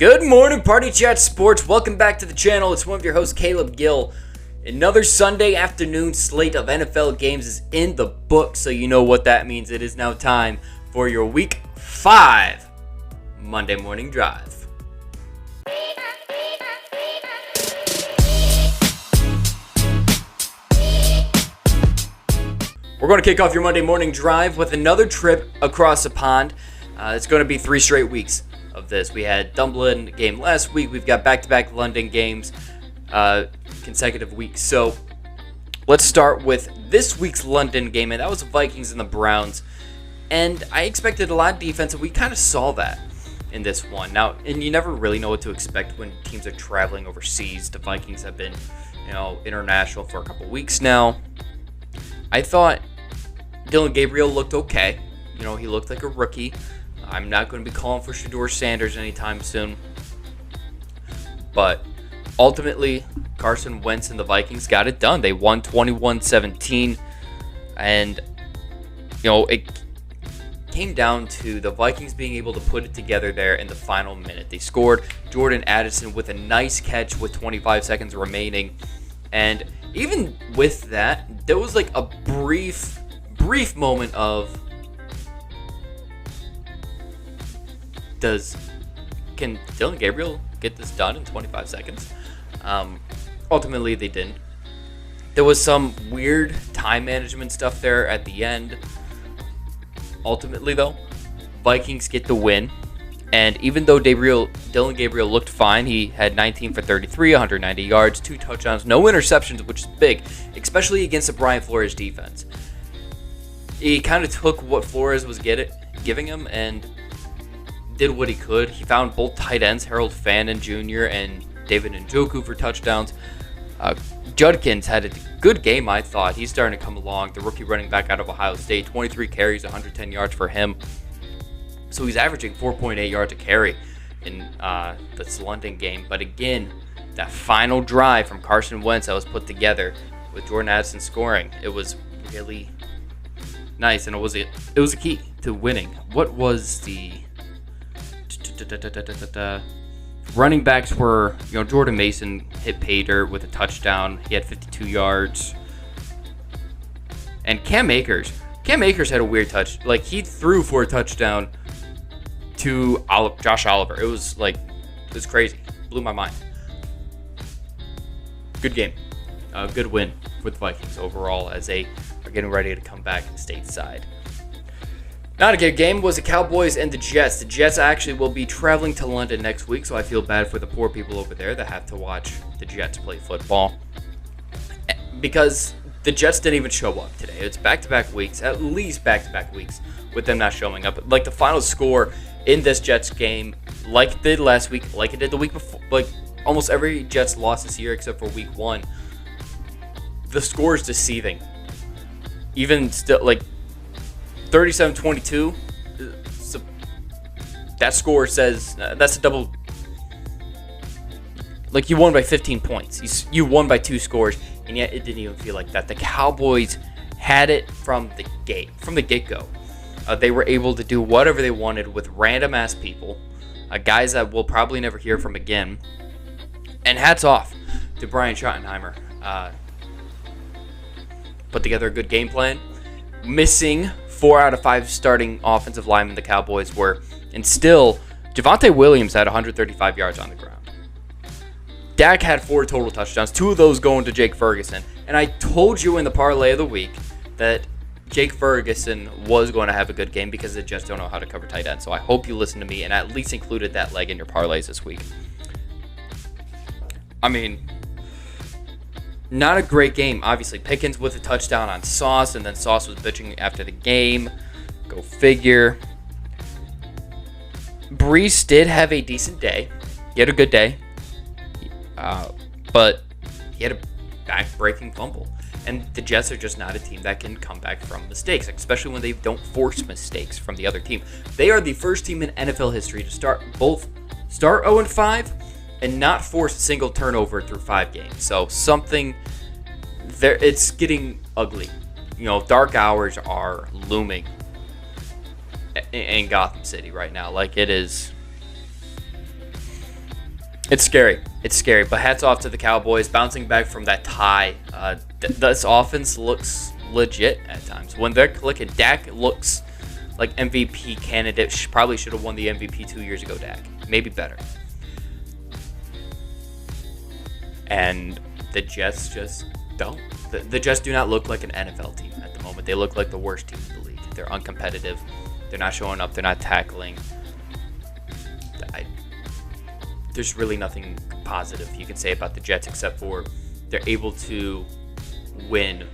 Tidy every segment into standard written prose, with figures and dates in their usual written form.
Good morning, Party Chat Sports. Welcome back to the channel. It's one of your hosts, Caleb Gill. Another Sunday afternoon slate of NFL games is in the book, so you know what that means. It is now time for your Week 5 Monday Morning Drive. We're going to kick off your Monday Morning Drive with another trip across the pond. It's going to be 3 straight weeks of this. We had Dublin game last week. We've got back-to-back London games, consecutive weeks. So let's start with this week's London game, and that was the Vikings and the Browns. And I expected a lot of defense, and we kind of saw that in this one. Now, and you never really know what to expect when teams are traveling overseas. The Vikings have been, international for a couple weeks now. I thought Dylan Gabriel looked okay. He looked like a rookie. I'm not going to be calling for Shedeur Sanders anytime soon. But ultimately, Carson Wentz and the Vikings got it done. They won 21-17. And, it came down to the Vikings being able to put it together there in the final minute. They scored Jordan Addison with a nice catch with 25 seconds remaining. And even with that, there was like a brief moment of, can Dylan Gabriel get this done in 25 seconds? Ultimately, they didn't. There was some weird time management stuff there at the end. Ultimately, though, Vikings get the win. And even though Dylan Gabriel looked fine, he had 19 for 33, 190 yards, 2 touchdowns, no interceptions, which is big, especially against the Brian Flores defense. He kind of took what Flores was giving him and did what he could. He found both tight ends, Harold Fannin Jr. and David Njoku, for touchdowns. Judkins had a good game, I thought. He's starting to come along. The rookie running back out of Ohio State, 23 carries, 110 yards for him. So he's averaging 4.8 yards a carry in this London game. But again, that final drive from Carson Wentz that was put together with Jordan Addison scoring, it was really nice, and it was a key to winning. What was the running backs were, Jordan Mason hit pay dirt with a touchdown. He had 52 yards. And Cam Akers had a weird touch. Like, he threw for a touchdown to Josh Oliver. It was crazy. Blew my mind. Good game. Good win for the Vikings overall as they are getting ready to come back stateside. Not a good game was the Cowboys and the Jets. The Jets actually will be traveling to London next week, so I feel bad for the poor people over there that have to watch the Jets play football. Because the Jets didn't even show up today. It's back-to-back weeks, at least back-to-back weeks, with them not showing up. Like the final score in this Jets game, like it did last week, like it did the week before, like almost every Jets loss this year except for week 1, the score is deceiving. Even still, 37-22, so that score says that's a double. Like, you won by 15 points. You won by 2 scores, and yet it didn't even feel like that. The Cowboys had it from the get-go. They were able to do whatever they wanted with random-ass people, guys that we'll probably never hear from again. And hats off to Brian Schottenheimer. Put together a good game plan. Missing 4 out of 5 starting offensive linemen the Cowboys were. And still, Javonte Williams had 135 yards on the ground. Dak had 4 total touchdowns, 2 of those going to Jake Ferguson. And I told you in the parlay of the week that Jake Ferguson was going to have a good game because the Jets don't know how to cover tight end. So I hope you listened to me and at least included that leg in your parlays this week. I mean, not a great game. Obviously, Pickens with a touchdown on Sauce, and then Sauce was bitching after the game. Go figure. Brees did have a decent day. He had a good day. But he had a back-breaking fumble. And the Jets are just not a team that can come back from mistakes, especially when they don't force mistakes from the other team. They are the first team in NFL history to start 0-5 and not force a single turnover through 5 games. So something there, it's getting ugly. Dark hours are looming in Gotham City right now. Like, it is It's scary. It's scary. But hats off to the Cowboys bouncing back from that tie. This offense looks legit at times. When they're clicking, Dak looks like MVP candidate. Probably should have won the MVP 2 years ago, Dak. Maybe better. And the Jets just don't. The Jets do not look like an NFL team at the moment. They look like the worst team in the league. They're uncompetitive. They're not showing up. They're not tackling. There's really nothing positive you can say about the Jets except for they're able to win,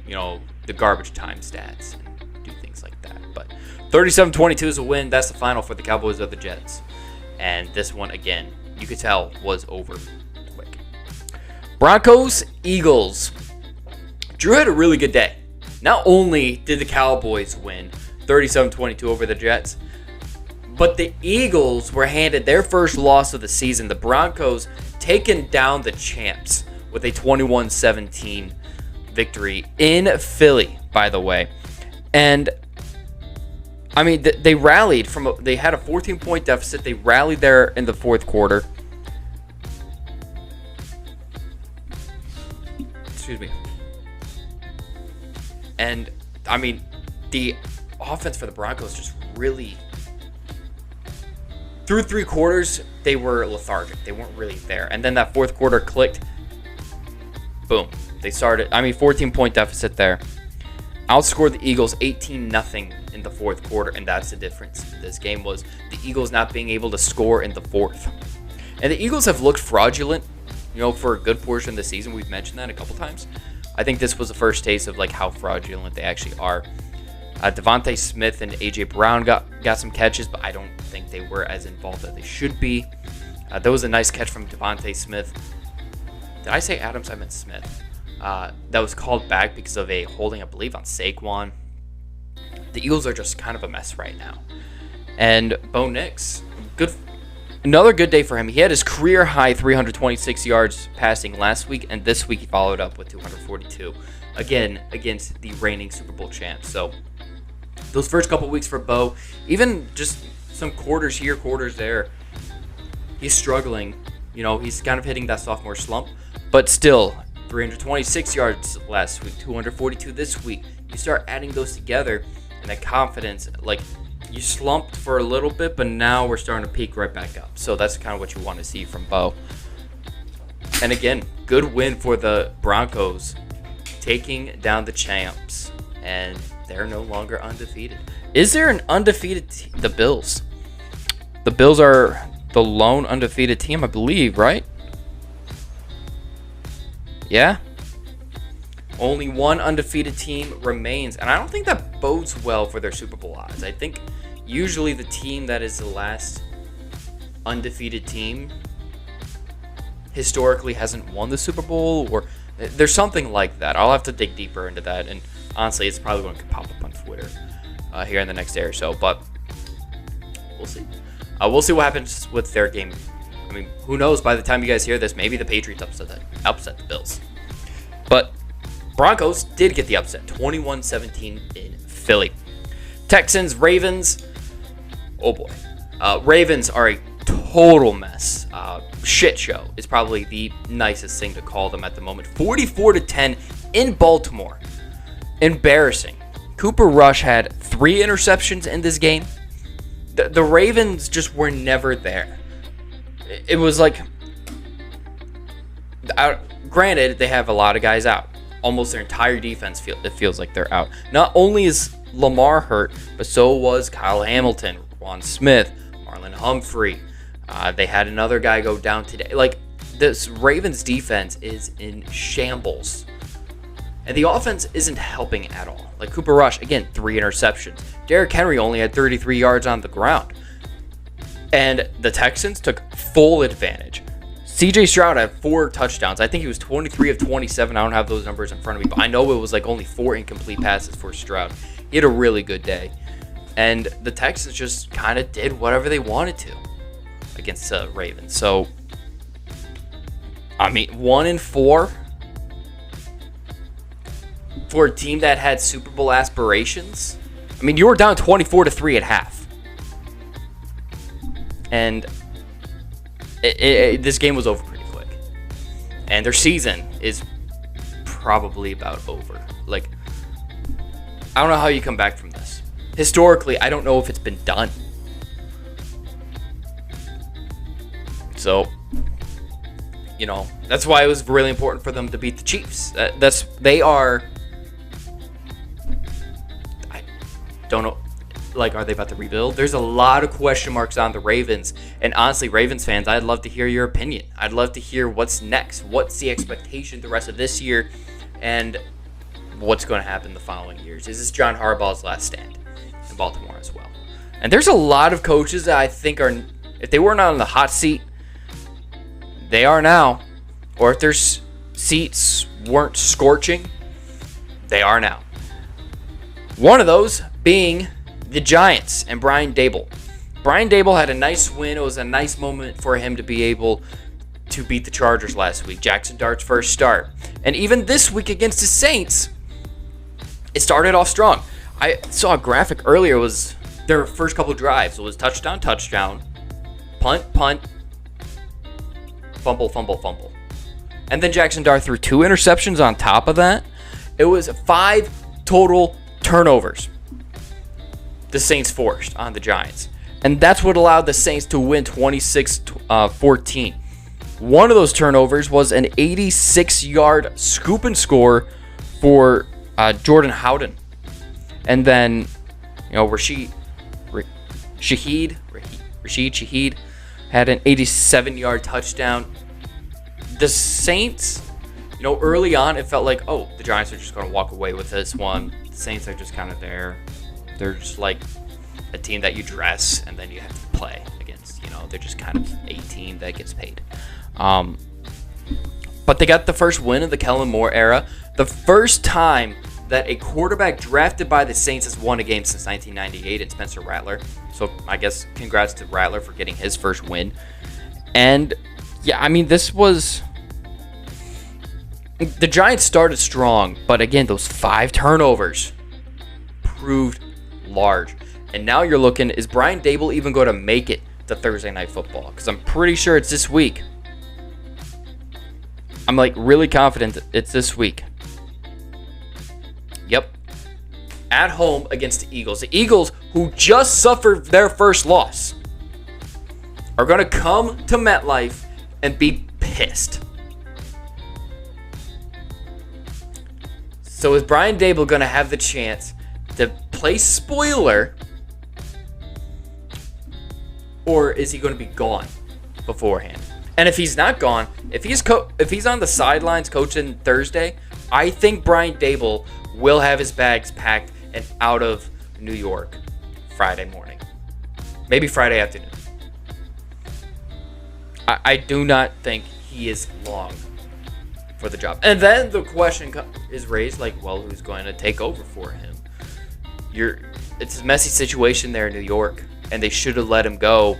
the garbage time stats and do things like that. But 37-22 is a win. That's the final for the Cowboys or the Jets. And this one, again, you could tell was over quick. Broncos, Eagles. Drew had a really good day. Not only did the Cowboys win 37-22 over the Jets, but the Eagles were handed their first loss of the season. The Broncos taking down the champs with a 21-17 victory in Philly, by the way. And, I mean, they rallied they had a 14-point deficit. They rallied there in the fourth quarter. Excuse me. And, I mean, the offense for the Broncos just really... Through three quarters, they were lethargic. They weren't really there. And then that fourth quarter clicked. Boom. They started, 14-point deficit there. Outscored the Eagles 18-0 in the fourth quarter, and that's the difference. This game was the Eagles not being able to score in the fourth. And the Eagles have looked fraudulent, for a good portion of the season. We've mentioned that a couple times. I think this was the first taste of how fraudulent they actually are. Devontae Smith and A.J. Brown got some catches, but I don't think they were as involved as they should be. There was a nice catch from Devontae Smith. Did I say Adams? I meant Smith. That was called back because of a holding, I believe, on Saquon. The Eagles are just kind of a mess right now. And Bo Nix, another good day for him. He had his career-high 326 yards passing last week, and this week he followed up with 242. Again, against the reigning Super Bowl champs. So those first couple weeks for Bo, even just some quarters here, quarters there, he's struggling. He's kind of hitting that sophomore slump. But still, 326 yards last week, 242 this week. You start adding those together, and that confidence, you slumped for a little bit, but now we're starting to peak right back up. So that's kind of what you want to see from Bo. And again, good win for the Broncos, taking down the champs, and they're no longer undefeated. Is there an undefeated team? The Bills. The Bills are the lone undefeated team, I believe, right? Yeah. Only one undefeated team remains, and I don't think that bodes well for their Super Bowl odds. I think usually the team that is the last undefeated team historically hasn't won the Super Bowl, or there's something like that. I'll have to dig deeper into that, and honestly, it's probably going to pop up on Twitter here in the next day or so, but we'll see. We'll see what happens with their game. I mean, who knows? By the time you guys hear this, maybe the Patriots upset the Bills. But Broncos did get the upset, 21-17 in Philly. Texans, Ravens. Oh boy. Ravens are a total mess. Shit show is probably the nicest thing to call them at the moment. 44-10 in Baltimore. Embarrassing. Cooper Rush had 3 interceptions in this game. The Ravens just were never there. It was granted, they have a lot of guys out. Almost their entire defense feels like they're out. Not only is Lamar hurt, but so was Kyle Hamilton, Juan Smith, Marlon Humphrey. They had another guy go down today. This Ravens defense is in shambles. And the offense isn't helping at all. Cooper Rush, again, 3 interceptions. Derrick Henry only had 33 yards on the ground. And the Texans took full advantage. CJ Stroud had 4 touchdowns. I think he was 23 of 27. I don't have those numbers in front of me, but I know it was only 4 incomplete passes for Stroud. He had a really good day. And the Texans just kind of did whatever they wanted to against the Ravens. So, 1-4 for a team that had Super Bowl aspirations. You were down 24-3 at half. And this game was over pretty quick. And their season is probably about over. Like, I don't know how you come back from this. Historically, I don't know if it's been done. So, that's why it was really important for them to beat the Chiefs. They are. I don't know. Like, are they about to rebuild? There's a lot of question marks on the Ravens. And honestly, Ravens fans, I'd love to hear your opinion. I'd love to hear what's next. What's the expectation the rest of this year? And what's going to happen the following years? Is this John Harbaugh's last stand in Baltimore as well? And there's a lot of coaches that I think are, if they weren't on the hot seat, they are now. Or if their seats weren't scorching, they are now. One of those being the Giants and Brian Daboll. Brian Daboll had a nice win. It was a nice moment for him to be able to beat the Chargers last week. Jackson Dart's first start. And even this week against the Saints, it started off strong. I saw a graphic earlier. It was their first couple drives. It was touchdown, punt, fumble. And then Jackson Dart threw 2 interceptions on top of that. It was 5 total turnovers the Saints forced on the Giants. And that's what allowed the Saints to win 26-14. One of those turnovers was an 86-yard scoop and score for Jordan Howden. And then, Rashid Shaheed had an 87-yard touchdown. The Saints, early on, it felt like, oh, the Giants are just going to walk away with this one. The Saints are just kind of there. They're just like a team that you dress and then you have to play against. They're just kind of a team that gets paid. But they got the first win of the Kellen Moore era. The first time that a quarterback drafted by the Saints has won a game since 1998 in Spencer Rattler. So I guess congrats to Rattler for getting his first win. And yeah, this was... The Giants started strong, but again, those 5 turnovers proved large. And now you're looking, is Brian Daboll even going to make it to Thursday Night Football? Because I'm pretty sure it's this week. I'm really confident that it's this week. Yep. At home against the Eagles. The Eagles, who just suffered their first loss, are going to come to MetLife and be pissed. So is Brian Daboll going to have the chance to play spoiler, or is he going to be gone beforehand? And if he's not gone, if he's on the sidelines coaching Thursday, I think Brian Daboll will have his bags packed and out of New York Friday morning, maybe Friday afternoon. I do not think he is long for the job. And then the question is raised, who's going to take over for him? It's a messy situation there in New York, and they should have let him go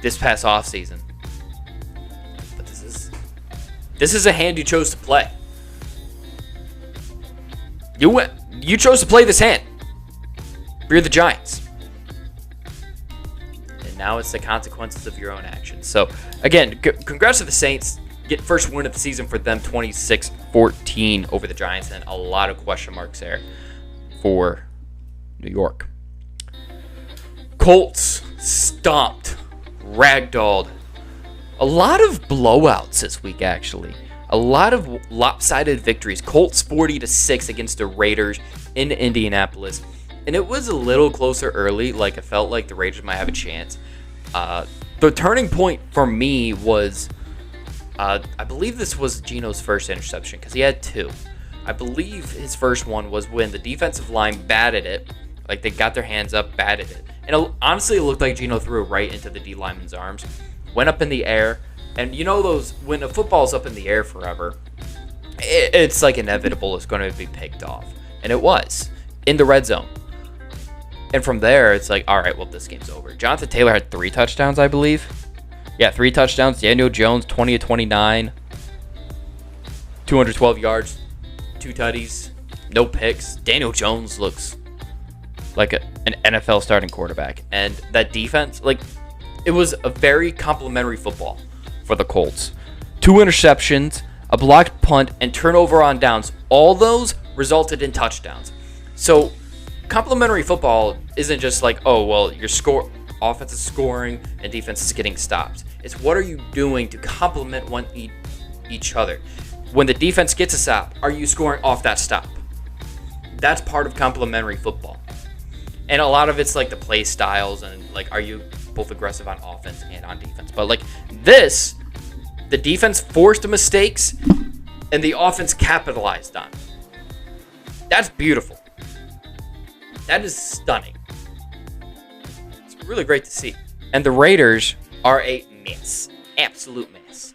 this past offseason. But this is a hand you chose to play. You chose to play this hand. You're the Giants. And now it's the consequences of your own actions. So, again, congrats to the Saints. Get first win of the season for them, 26-14 over the Giants, and a lot of question marks there for New York. Colts stomped, ragdolled. A lot of blowouts this week, actually. A lot of lopsided victories. Colts 40-6 against the Raiders in Indianapolis. And it was a little closer early. It felt like the Raiders might have a chance. The turning point for me was, I believe this was Geno's first interception because he had 2. I believe his first one was when the defensive line batted it. They got their hands up, batted it. And honestly, it looked like Geno threw it right into the D lineman's arms. Went up in the air. And when a football's up in the air forever, it's inevitable it's going to be picked off. And it was in the red zone. And from there, it's all right, well, this game's over. Jonathan Taylor had 3 touchdowns, I believe. Yeah, 3 touchdowns. Daniel Jones, 20-29. 212 yards, 2 tutties, no picks. Daniel Jones looks like an NFL starting quarterback. And that defense, It was a very complimentary football for the Colts. 2 interceptions, a blocked punt, and turnover on downs. All those resulted in touchdowns. So complimentary football isn't just like, oh, well, your offense is scoring and defense is getting stops. It's what are you doing to complement each other? When the defense gets a stop, are you scoring off that stop? That's part of complementary football. And a lot of it's like the play styles and like, are you both aggressive on offense and on defense? But like this, the defense forced mistakes and the offense capitalized on it. That's beautiful. That is stunning. It's really great to see. And the Raiders are a mess. Absolute mess.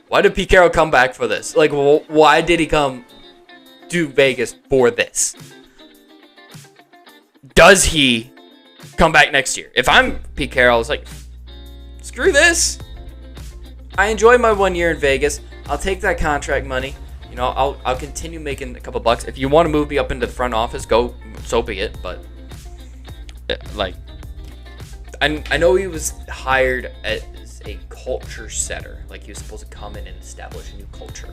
Why did Pete Carroll come back for this? Like, why did he come to Vegas for this? Does he come back next year? If I'm Pete Carroll, it's like, screw this. I enjoy my 1 year in Vegas. I'll take that contract money. You know, I'll continue making a couple bucks. If you want to move me up into the front office, go, so be it. But like, I know he was hired as a culture setter. Like, he was supposed to come in and establish a new culture.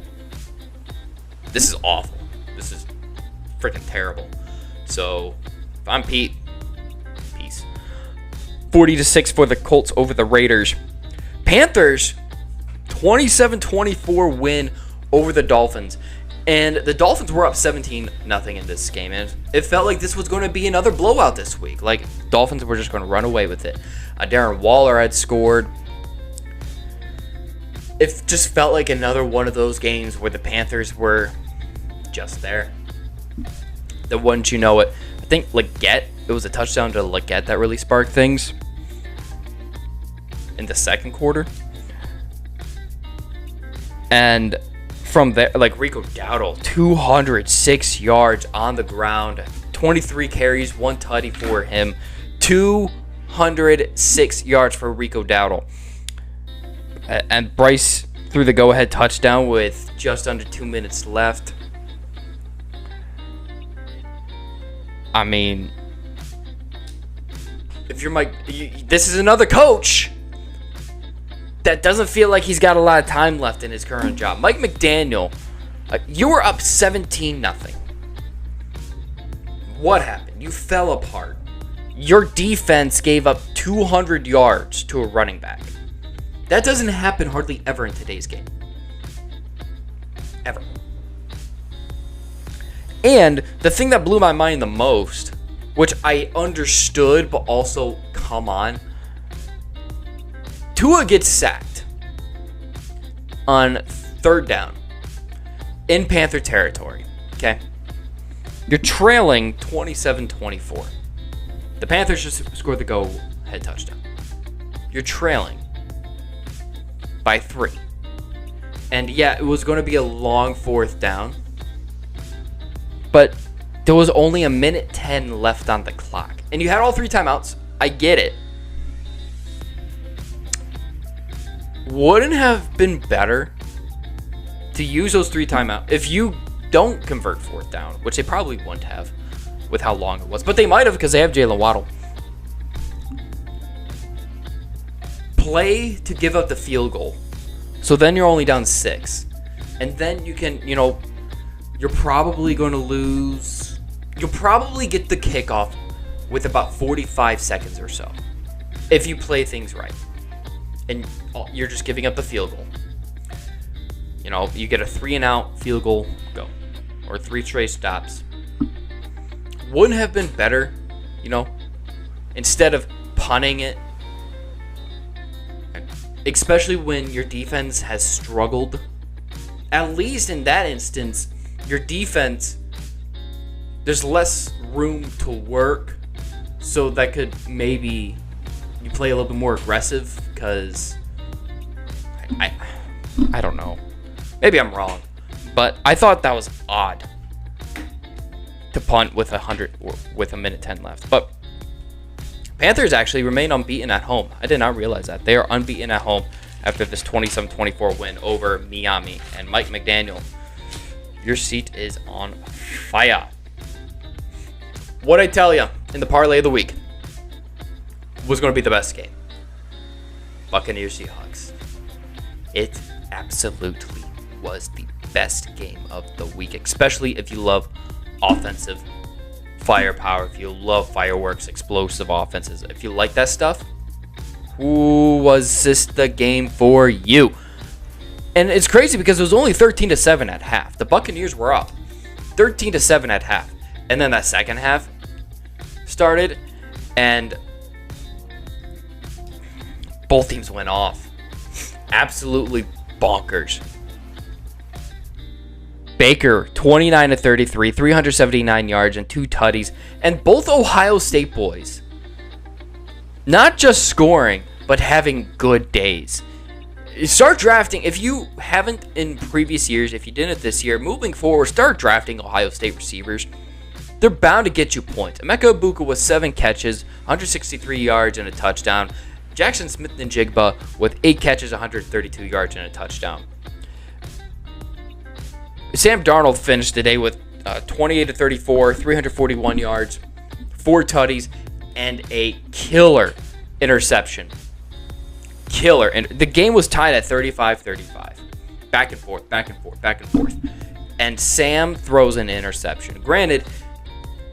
This is awful. This is freaking terrible. So if I'm Pete, peace. 40-6 for the Colts over the Raiders. Panthers, 27-24 win over the Dolphins. And the Dolphins were up 17-0 in this game. And it felt like this was going to be another blowout this week. Like, Dolphins were just going to run away with it. Darren Waller had scored. It just felt like another one of those games where the Panthers were just there. Then wouldn't you know it, I think Leggett, it was a touchdown to Leggett that really sparked things in the second quarter. And from there, like, Rico Dowdle, 206 yards on the ground, 23 carries, 1 tutty for him, 206 yards for Rico Dowdle. And Bryce threw the go-ahead touchdown with just under 2 minutes left. I mean, if you're this is another coach that doesn't feel like he's got a lot of time left in his current job. Mike McDaniel, you were up 17-0. What happened? You fell apart. Your defense gave up 200 yards to a running back. That doesn't happen hardly ever in today's game. Ever. And the thing that blew my mind the most, which I understood, but also, come on. Tua gets sacked on 3rd down in Panther territory. Okay? You're trailing 27-24. The Panthers just scored the go-ahead touchdown. You're trailing by 3. And yeah, it was going to be a long 4th down. But there was only 1:10 left on the clock. And you had all 3 timeouts. I get it. Wouldn't have been better to use those 3 timeouts if you don't convert 4th down, which they probably wouldn't have with how long it was. But they might have because they have Jalen Waddle. Play to give up the field goal. So then you're only down 6. And then you can, you're probably going to lose. You'll probably get the kickoff with about 45 seconds or so if you play things right. And you're just giving up the field goal. You get a 3-and-out field goal, go. Or 3 straight stops. Wouldn't have been better, instead of punting it. Especially when your defense has struggled. At least in that instance, your defense, there's less room to work. So that could maybe you play a little bit more aggressive because I don't know. Maybe I'm wrong. But I thought that was odd to punt with 1:10 left. But Panthers actually remain unbeaten at home. I did not realize that. They are unbeaten at home after this 27-24 win over Miami. And Mike McDaniel, your seat is on fire. What'd I tell you? in the parlay of the week was going to be the best game. Buccaneers Seahawks. It absolutely was the best game of the week, especially if you love offensive firepower, if you love fireworks, explosive offenses, if you like that stuff. Was this the game for you? And it's crazy because it was only 13-7 at half. The Buccaneers were up 13-7 at half. And then that second half started, and both teams went off. Absolutely bonkers. Baker, 29-33, 379 yards and 2 tutties. And both Ohio State boys, not just scoring, but having good days. Start drafting. If you haven't in previous years, if you didn't this year, moving forward, start drafting Ohio State receivers. They're bound to get you points. Emeka Ibuka with 7 catches, 163 yards and a touchdown. Jackson Smith-Njigba with 8 catches, 132 yards and a touchdown. Sam Darnold finished the day with 28-34, 341 yards, 4 tutties, and a killer interception. Killer. And the game was tied at 35-35. Back and forth, back and forth, back and forth. And Sam throws an interception. Granted,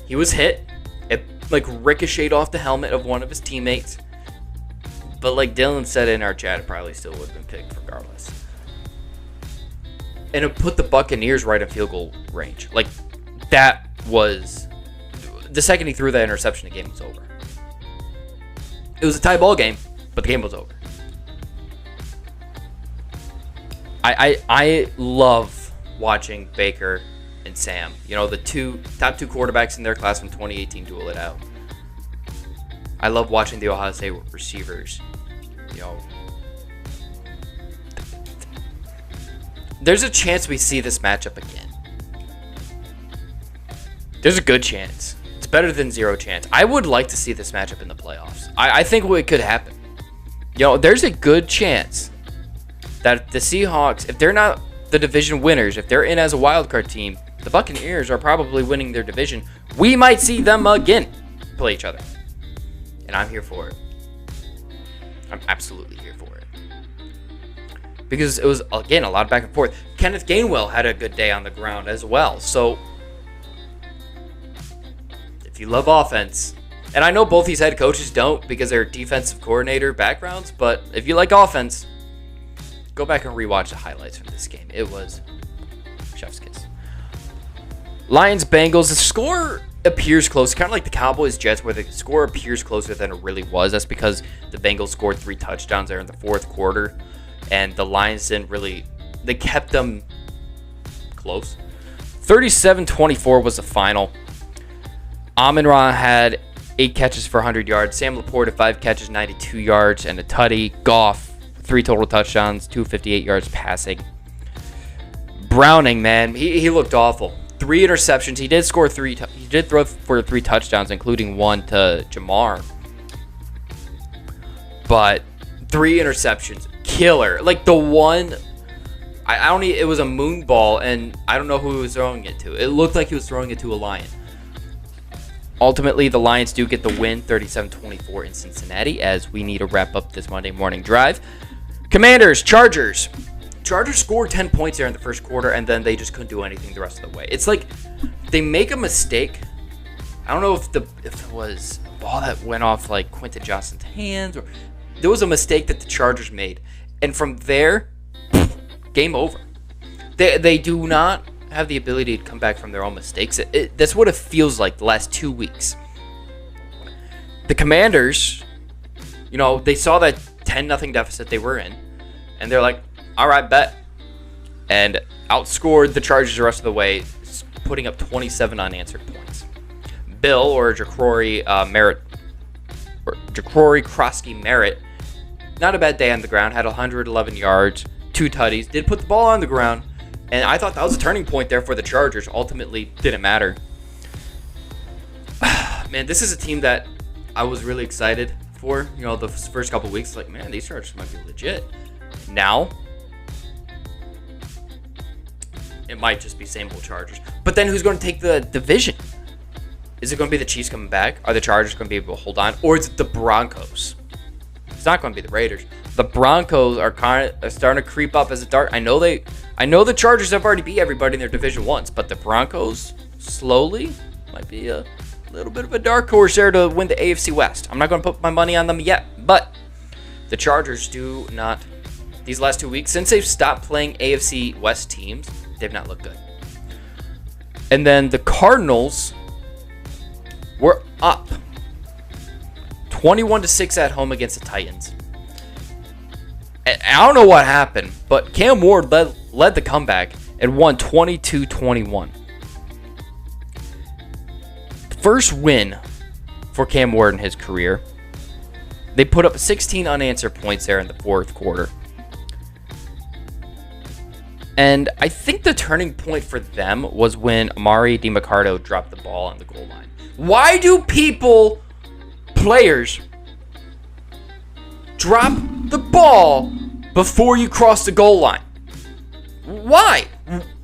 he was hit. It ricocheted off the helmet of one of his teammates. But like Dylan said in our chat, it probably still would have been picked regardless. And it put the Buccaneers right in field goal range. That was... The second he threw that interception, the game was over. It was a tie ball game, but the game was over. I love watching Baker and Sam. The top two quarterbacks in their class from 2018 duel it out. I love watching the Ohio State receivers. There's a chance we see this matchup again. There's a good chance. It's better than zero chance. I would like to see this matchup in the playoffs. I think it could happen. There's a good chance that the Seahawks, if they're not the division winners, if they're in as a wild card team, the Buccaneers are probably winning their division. We might see them again play each other. And I'm here for it. I'm absolutely here for it. Because it was, again, a lot of back and forth. Kenneth Gainwell had a good day on the ground as well. So, if you love offense, and I know both these head coaches don't because they're defensive coordinator backgrounds, but if you like offense, go back and rewatch the highlights from this game. It was chef's kiss. Lions-Bengals, the score appears close, kind of like the Cowboys-Jets, where the score appears closer than it really was. That's because the Bengals scored 3 touchdowns there in the fourth quarter, and the Lions didn't really... They kept them close. 37-24 was the final. Amon-Ra had 8 catches for 100 yards. Sam Laporte had 5 catches, 92 yards, and a tutty. Goff, 3 total touchdowns, 258 yards passing. Browning, man, he looked awful. 3 interceptions. He did score 3. He did throw for 3 touchdowns, including 1 to Jamar. But 3 interceptions, killer. The one, I don't. It was a moon ball, and I don't know who he was throwing it to. It looked like he was throwing it to a Lion. Ultimately, the Lions do get the win, 37-24 in Cincinnati, as we need to wrap up this Monday morning drive. Commanders, Chargers. Chargers scored 10 points there in the first quarter, and then they just couldn't do anything the rest of the way. It's like they make a mistake. I don't know if it was a ball that went off Quentin Johnston's hands, or there was a mistake that the Chargers made. And from there, game over. They do not have the ability to come back from their own mistakes. That's what it feels like the last 2 weeks. The Commanders, they saw that 10-0 deficit they were in, and they're like, all right, bet. And outscored the Chargers the rest of the way, putting up 27 unanswered points. Bill, or Jacory Krosky Merritt, not a bad day on the ground, had 111 yards, 2 tutties, did put the ball on the ground, and I thought that was a turning point there for the Chargers. Ultimately, didn't matter. Man, this is a team that I was really excited for, the first couple weeks. Man, these Chargers might be legit. Now, it might just be same old Chargers. But then who's going to take the division? Is it going to be the Chiefs coming back? Are the Chargers going to be able to hold on? Or is it the Broncos? It's not going to be the Raiders. The Broncos are starting to creep up as a dark. I know the Chargers have already beat everybody in their division once, but the Broncos slowly might be a little bit of a dark horse there to win the AFC West. I'm not going to put my money on them yet, but the Chargers do not. These last 2 weeks, since they've stopped playing AFC West teams, they've not looked good. And then the Cardinals were up 21-6 at home against the Titans. And I don't know what happened, but Cam Ward led the comeback and won 22-21. First win for Cam Ward in his career. They put up 16 unanswered points there in the fourth quarter. And I think the turning point for them was when Amari DiMarcado dropped the ball on the goal line. Why do players, drop the ball before you cross the goal line? Why?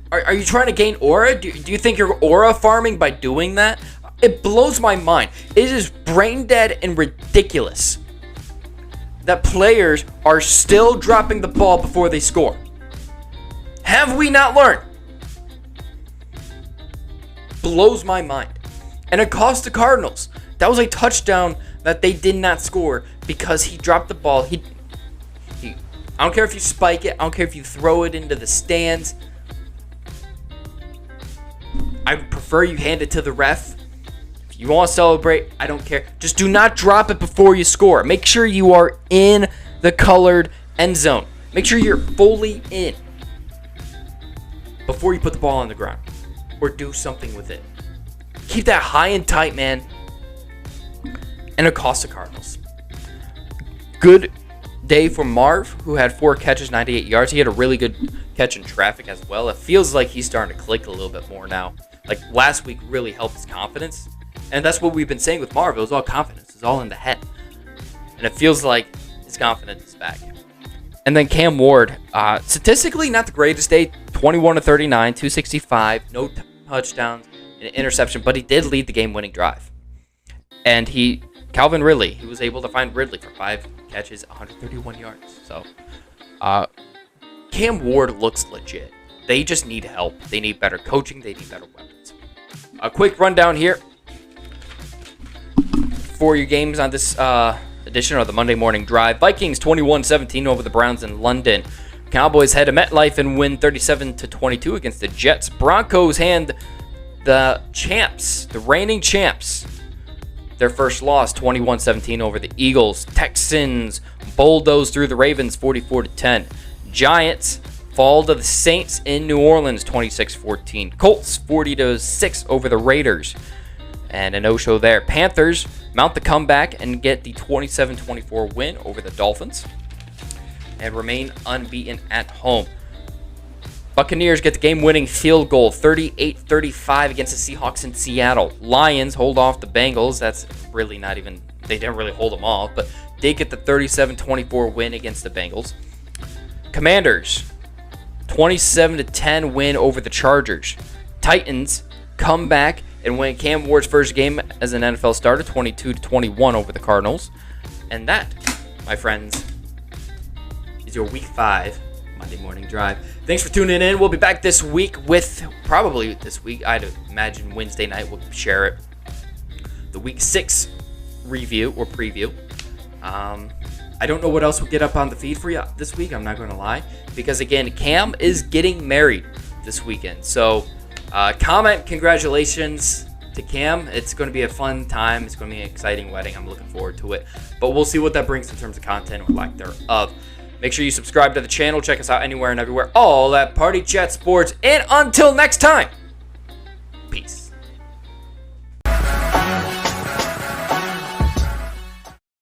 Are you trying to gain aura? Do you think you're aura farming by doing that? It blows my mind. It is brain dead and ridiculous that players are still dropping the ball before they score. Have we not learned? Blows my mind. And it cost the Cardinals. That was a touchdown that they did not score because he dropped the ball. I don't care if you spike it. I don't care if you throw it into the stands. I prefer you hand it to the ref. If you want to celebrate, I don't care. Just do not drop it before you score. Make sure you are in the colored end zone. Make sure you're fully in before you put the ball on the ground or do something with it. Keep that high and tight, man. And it cost the Cardinals. Good day for Marv, who had 4 catches, 98 yards. He had a really good catch in traffic as well. It feels like he's starting to click a little bit more now. Like last week really helped his confidence. And that's what we've been saying with Marv. It was all confidence. It's all in the head. And it feels like his confidence is back. And then Cam Ward, statistically not the greatest day. 21-39, 265, no touchdowns, and an interception. But he did lead the game-winning drive. And Calvin Ridley, he was able to find Ridley for 5 catches, 131 yards. So, Cam Ward looks legit. They just need help. They need better coaching. They need better weapons. A quick rundown here for your games on this edition of the Monday Morning Drive. Vikings 21-17 over the Browns in London. Cowboys head to MetLife and win 37-22 against the Jets. Broncos hand the reigning champs, their first loss, 21-17 over the Eagles. Texans bulldoze through the Ravens, 44-10. Giants fall to the Saints in New Orleans, 26-14. Colts, 40-6 over the Raiders. And a no-show there. Panthers mount the comeback and get the 27-24 win over the Dolphins and remain unbeaten at home. Buccaneers get the game-winning field goal, 38-35 against the Seahawks in Seattle. Lions hold off the Bengals. That's really not even, they didn't really hold them off, but they get the 37-24 win against the Bengals. Commanders, 27-10 win over the Chargers. Titans come back and win Cam Ward's first game as an NFL starter, 22-21 over the Cardinals. And that, my friends, is your Week 5 Monday Morning Drive. Thanks for tuning in. We'll be back this week with, probably this week, I'd imagine Wednesday night we'll share it, the Week 6 review or preview. I don't know what else will get up on the feed for you this week, I'm not going to lie. Because, again, Cam is getting married this weekend. So, comment congratulations to Cam. It's going to be a fun time. It's going to be an exciting wedding. I'm looking forward to it. But we'll see what that brings in terms of content or lack thereof. Make sure you subscribe to the channel. Check us out anywhere and everywhere. All at Party Chat Sports. And until next time.